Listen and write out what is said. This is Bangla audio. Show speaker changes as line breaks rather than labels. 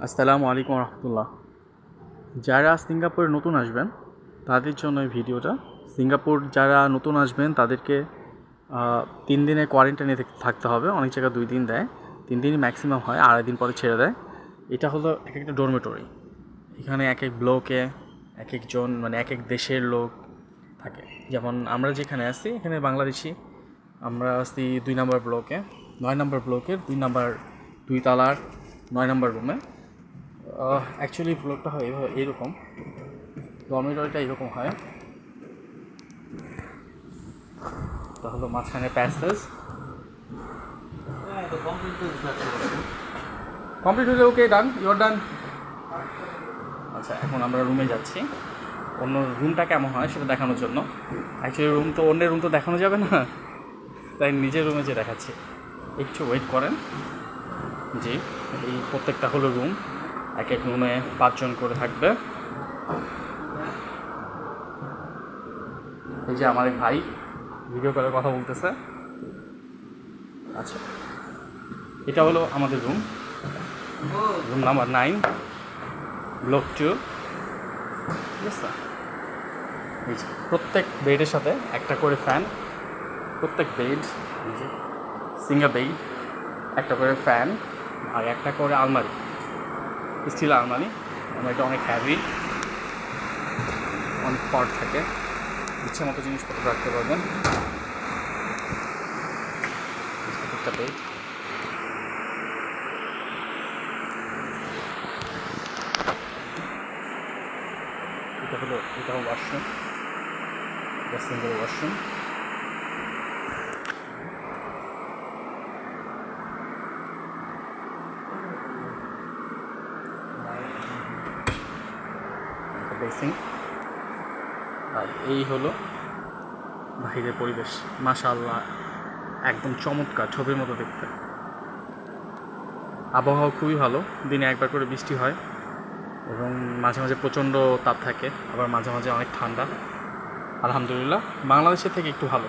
আসসালামু আলাইকুম রহমতুল্লাহ। যারা সিঙ্গাপুরে নতুন আসবেন তাদের জন্য এই ভিডিওটা। সিঙ্গাপুর যারা নতুন আসবেন তাদেরকে 3 দিনের কোয়ারেন্টাইনে থাকতে হবে। অনেক জায়গায় 2 দিন দেয়, 3 দিনই ম্যাক্সিমাম হয়, 2.5 দিন পরে ছেড়ে দেয়। এটা হলো এক একটা ডরমেটরি। এখানে এক এক ব্লকে এক একজন মানে এক এক দেশের লোক থাকে। যেমন আমরা যেখানে আছি এখানে বাংলাদেশি, আমরা আছি 2 নম্বর ব্লকে, 9 নম্বর ব্লকের 2 নম্বর 2 তলার 9 নম্বর রুমে। অ্যাকচুয়ালি ব্লগটা হয় এইরকম, ডরমিটরিটা এরকম হয়। এটা হলো মাঝখানে প্যাসেজ। কমপ্লিট হলে ওকে, ডান, ইউর ডান। আচ্ছা, এখন আমরা রুমে যাচ্ছি। অন্য রুমটা কেমন হয় সেটা দেখানোর জন্য। অ্যাকচুয়ালি অন্যের রুম তো দেখানো যাবে না, তাই নিজের রুমে যে দেখাচ্ছি। একটু ওয়েট করেন। জি, এই প্রত্যেকটা হলো রুম। এক এক রুমে 5 জন করে থাকবে। এই যে আমার এক ভাই ভিডিও কলে কথা বলতেছে। আচ্ছা, এটা হলো আমাদের রুম, রুম নাম্বার 9, ব্লক 2। ঠিক আছে, এই যে প্রত্যেক বেডের সাথে একটা করে ফ্যান। প্রত্যেক বেড, এই যে সিঙ্গেল বেড, একটা করে ফ্যান আর একটা করে আলমারি, স্টিল আলমারি। আলমারিটা অনেক হ্যাভি, অনেক পট থাকে, ইচ্ছা মতো জিনিসপত্র রাখতে পারবেন। একটা বেড, এটা হলো ওয়াশরুম, এটা সিঙ্গেল ওয়াশরুম। বেসিং। আর এই হলো বাহিরের পরিবেশ। মাশাআল্লাহ, একদম চমৎকার, ছবির মতো দেখতে। আবহাওয়া খুবই ভালো, দিনে একবার করে বৃষ্টি হয় এবং মাঝে মাঝে প্রচণ্ড তাপ থাকে, আবার মাঝে মাঝে অনেক ঠান্ডা। আলহামদুলিল্লাহ, বাংলাদেশের থেকে একটু ভালো।